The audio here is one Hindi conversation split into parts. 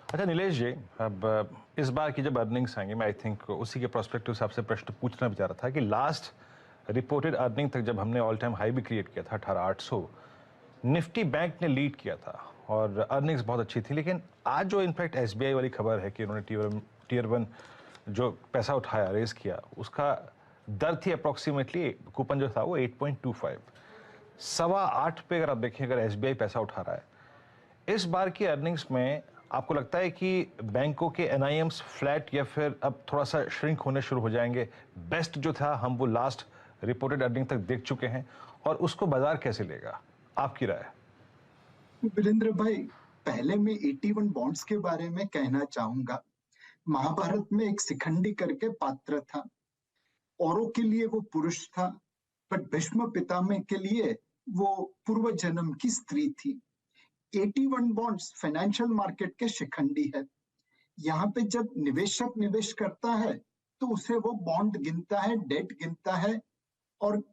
अच्छा नीलेश जी, अब इस बार की जब अर्निंग्स आएंगे, मैं आई थिंक उसी के प्रोस्पेक्टिव से आपसे प्रश्न पूछना भी चाह रहा था कि लास्ट रिपोर्टेड अर्निंग तक जब हमने ऑल टाइम हाई भी क्रिएट किया था 18,800, निफ्टी बैंक ने लीड किया था और अर्निंग्स बहुत अच्छी थी। लेकिन आज जो इनफैक्ट एसबीआई वाली खबर है कि उन्होंने टीयर 1 जो पैसा उठाया, रेज किया, उसका दर थी अप्रॉक्सीमेटली, कूपन जो था वो 8.25, 8.25 पे अगर आप देखें, अगर एसबीआई पैसा उठा रहा है इस बार की अर्निंग्स में, आपको लगता है कि बैंकों के एनआईएम्स फ्लैट या फिर अब थोड़ा सा श्रिंक होने शुरू हो जाएंगे? बेस्ट जो था हम वो लास्ट रिपोर्टेड अर्निंग तक देख चुके हैं और उसको बाजार कैसे लेगा, आपकी राय? वीरेंद्र भाई, पहले मैं 81 बॉन्ड्स के बारे में कहना चाहूंगा। महाभारत में एक शिखंडी करके पात्र था। औरों के लिए वो पुरुष था, पर भीष्म पितामह के लिए वो पूर्व जन्म की स्त्री थी। 81 बॉन्ड्स फाइनेंशियल मार्केट के शिखंडी है। यहाँ पे जब निवेशक निवेश करता है तो उसे वो बॉन्ड गिनता है, डेट गिनता है, और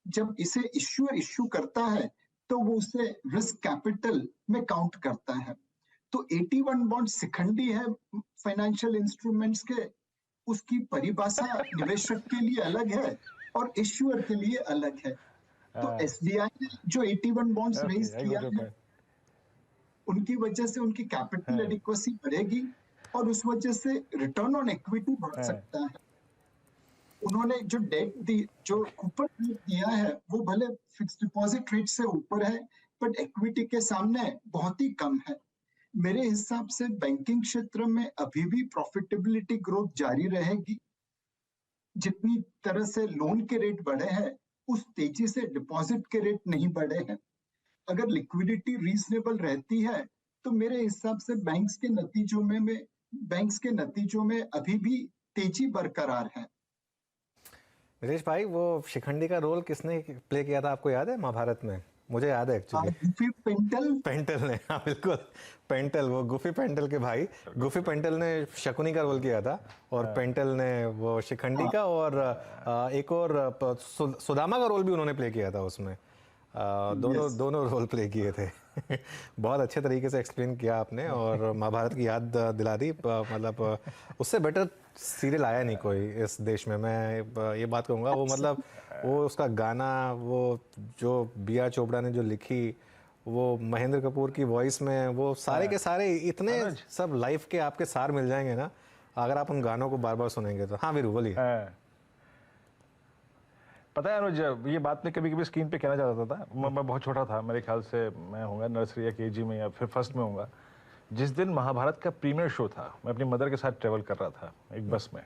जब इसे इश्यूअर इश्यू करता है तो वो उसे रिस्क कैपिटल में काउंट करता है। तो 81 बॉन्ड शिखंडी है फाइनेंशियल इंस्ट्रूमेंट्स के। उसकी परिभाषा निवेशक के लिए अलग है और इश्यूअर के लिए अलग है। तो एसबीआई ने जो 81 बॉन्ड्स रेज किया है, उनकी वजह से उनकी कैपिटल एडिक्वेसी बढ़ेगी और उस वजह से रिटर्न ऑन इक्विटी बढ़ सकता है। उन्होंने जो डेट दी, जो कूपन दिया है, वो भले फिक्स्ड डिपॉजिट रेट से ऊपर है, बट इक्विटी के सामने बहुत ही कम है। मेरे हिसाब से बैंकिंग क्षेत्र में अभी भी प्रॉफिटेबिलिटी ग्रोथ जारी रहेगी। जितनी तरह से लोन के रेट बढ़े हैं, उस तेजी से डिपॉजिट के रेट नहीं बढ़े हैं। अगर लिक्विडिटी रीजनेबल रहती है तो मेरे हिसाब से बैंक्स के नतीजों में अभी भी तेजी बरकरार है। नरेश भाई, वो शिखंडी का रोल किसने प्ले किया था, आपको याद है महाभारत में? मुझे याद है एक्चुअली। गुफी पेंटल। पेंटल ने, हाँ बिल्कुल, पेंटल, वो गुफी पेंटल के भाई। गुफी पेंटल ने शकुनी का रोल किया था और पेंटल ने वो शिखंडी का, और एक और सुदामा का रोल भी उन्होंने प्ले किया था उसमें। दोनों रोल प्ले किए थे। बहुत अच्छे तरीके से एक्सप्लेन किया आपने और महाभारत की याद दिला दी। मतलब उससे बेटर सीरियल आया नहीं कोई इस देश में, मैं ये बात कहूँगा। वो मतलब वो उसका गाना, वो जो बी आर चोपड़ा ने जो लिखी, वो महेंद्र कपूर की वॉइस में, वो सारे के सारे इतने सब लाइफ के आपके सार मिल जाएंगे ना अगर आप उन गानों को बार बार सुनेंगे तो। हाँ वीरू बोलिए। पता है अनुज, ये बात मैं कभी कभी स्क्रीन पे कहना चाहता था। मैं बहुत छोटा था, मेरे ख्याल से मैं होऊंगा नर्सरी या केजी में या फिर फर्स्ट में होऊंगा। जिस दिन महाभारत का प्रीमियर शो था, मैं अपनी मदर के साथ ट्रेवल कर रहा था एक बस में।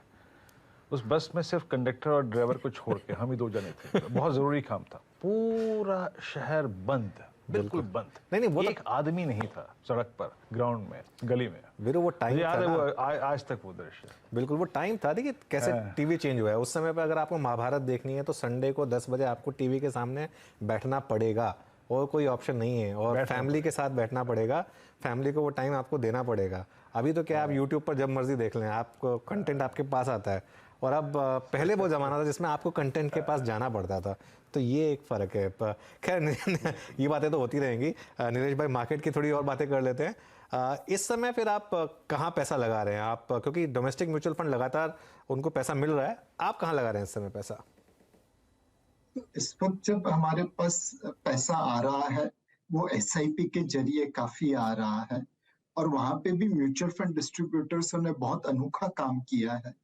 उस बस में सिर्फ कंडक्टर और ड्राइवर को छोड़ के हम ही दो जने थे। बहुत जरूरी काम था। पूरा शहर बंद, बिल्कुल बंद। नहीं, वो एक आदमी नहीं था सड़क पर, ग्राउंड में, गली में। वीरू वो टाइम याद है, वो आज तक वो दृश्य। बिल्कुल वो टाइम था। देखिए कैसे टीवी चेंज हुआ है। उस समय पे अगर आपको महाभारत देखनी है तो संडे को 10 बजे आपको टीवी के सामने बैठना पड़ेगा और कोई ऑप्शन नहीं है, और फैमिली के साथ बैठना पड़ेगा। फैमिली को वो टाइम आपको देना पड़ेगा। अभी तो क्या, आप यूट्यूब पर जब मर्जी देख लें, आपको कंटेंट आपके पास आता है। और अब पहले वो ज़माना था जिसमें आपको कंटेंट के पास जाना पड़ता था, तो ये एक फ़र्क है। खैर ये बातें तो होती रहेंगी। नीलेश भाई, मार्केट की थोड़ी और बातें कर लेते हैं। इस समय फिर आप कहाँ पैसा लगा रहे हैं आप, क्योंकि डोमेस्टिक म्यूचुअल फंड लगातार उनको पैसा मिल रहा है, आप कहाँ लगा रहे हैं इस समय पैसा? इस वक्त जब हमारे पास पैसा आ रहा है वो एसआईपी के जरिए काफी आ रहा है, और वहां पे भी म्यूचुअल फंड डिस्ट्रीब्यूटर्स ने बहुत अनोखा काम किया है।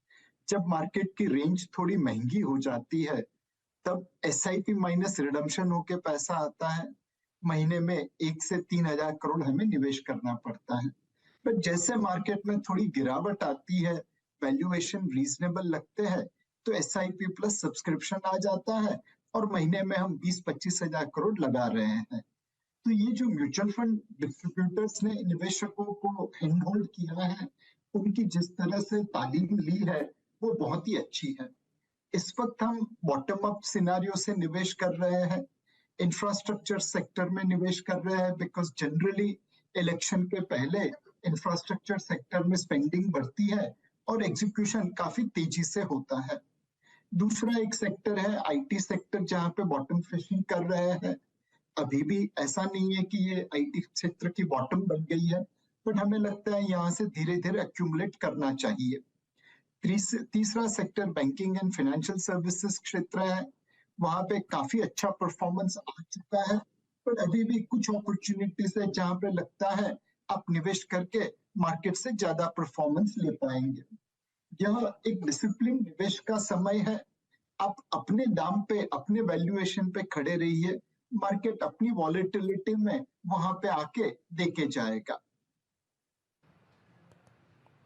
जब मार्केट की रेंज थोड़ी महंगी हो जाती है तब एसआईपी माइनस रिडम्पशन होके पैसा आता है। महीने में 1 से 3 हजार करोड़ हमें निवेश करना पड़ता है। पर जैसे मार्केट में थोड़ी गिरावट आती है, वैल्यूएशन रीजनेबल लगते हैं, तो एसआईपी प्लस सब्सक्रिप्शन आ जाता है और महीने में हम 20-25 हजार करोड़ लगा रहे हैं। तो ये जो म्यूचुअल फंड डिस्ट्रीब्यूटर्स ने निवेशकों को हैंड होल्ड किया है, उनकी जिस तरह से तालीम ली है वो बहुत ही अच्छी है। इस वक्त हम बॉटम अप सिनारियो से निवेश कर रहे हैं, इंफ्रास्ट्रक्चर सेक्टर में निवेश कर रहे हैं, बिकॉज जनरली इलेक्शन के पहले इंफ्रास्ट्रक्चर सेक्टर में स्पेंडिंग बढ़ती है और एग्जीक्यूशन काफी तेजी से होता है। दूसरा एक सेक्टर है आईटी सेक्टर, जहां पे बॉटम फिशिंग कर रहे हैं। अभी भी ऐसा नहीं है कि ये आईटी क्षेत्र की बॉटम बन गई है, बट हमें लगता है यहाँ से धीरे धीरे एक्यूमुलेट करना चाहिए। तीसरा sector banking and financial services क्षेत्र है, वहां पे काफी अच्छा परफॉर्मेंस आ चुका है, पर अभी भी कुछ अपॉर्चुनिटीज है जहां पे लगता है आप निवेश करके मार्केट से ज्यादा परफॉर्मेंस ले पाएंगे। यह एक डिसिप्लिन निवेश का समय है। आप अपने दाम पे, अपने वैल्यूएशन पे खड़े रहिए, मार्केट अपनी वॉलेटिलिटी में वहां पे आके देके जाएगा।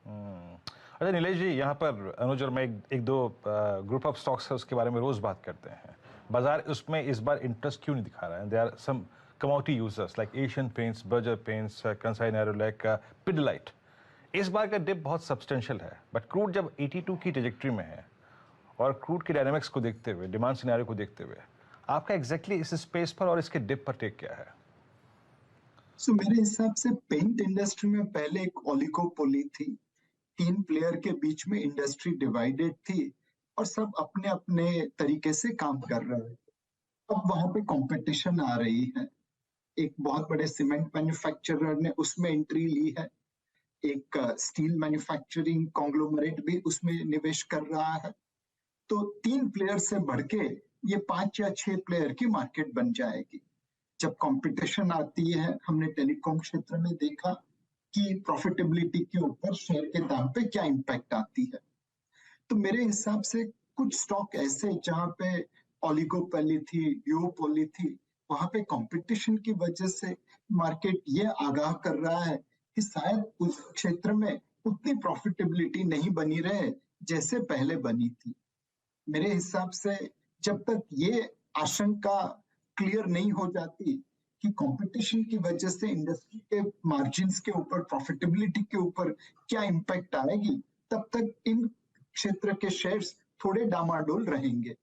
अच्छा नीलेश जी, यहाँ पर अनुज और मैं एक दो ग्रुप ऑफ स्टॉक्स है उसके बारे में रोज बात करते हैं। बाजार उसमें इस बार इंटरेस्ट क्यों नहीं दिखा रहा है? There are some commodity users like Asian Paints, Berger Paints, Kansai Nerolac, Pidilite. इस बार का डिप बहुत सब्सटेंशियल है, बट क्रूड जब 82 की ट्रेजेक्ट्री में है और क्रूड की डायनामिक्स को देखते हुए, डिमांड सिनेरियो को देखते हुए, आपका एग्जैक्टली इस स्पेस पर और इसके डिप पर टेक क्या है? मेरे हिसाब से पेंट इंडस्ट्री में पहले एक ओलिगोपोली थी, 3 प्लेयर के बीच में इंडस्ट्री डिवाइडेड थी और सब अपने अपने तरीके से काम कर रहे हैं। अब वहां पे कंपटीशन आ रही है, एक बहुत बड़े सीमेंट मैन्युफैक्चरर ने उसमें एंट्री ली है, एक स्टील मैन्युफैक्चरिंग कॉन्ग्लोमरेट भी उसमें निवेश कर रहा है। तो 3 प्लेयर से बढ़ के ये 5 या 6 प्लेयर की मार्केट बन जाएगी। जब कंपटीशन आती है, हमने टेलीकॉम क्षेत्र में देखा कि प्रॉफिटेबिलिटी के ऊपर शेयर के दाम पे क्या इम्पैक्ट आती है। तो मेरे हिसाब से कुछ स्टॉक ऐसे जहां पे ओलिगोपोली थी, ड्यूओपोली थी, वहां पे कंपटीशन की वजह से मार्केट ये आगाह कर रहा है कि शायद उस क्षेत्र में उतनी प्रॉफिटेबिलिटी नहीं बनी रहे जैसे पहले बनी थी। मेरे हिसाब से जब तक ये आशंका क्लियर नहीं हो जाती कि कंपटीशन की वजह से इंडस्ट्री के मार्जिन्स के ऊपर, प्रॉफिटेबिलिटी के ऊपर क्या इम्पैक्ट आएगी, तब तक इन क्षेत्र के शेयर्स थोड़े डामाडोल रहेंगे।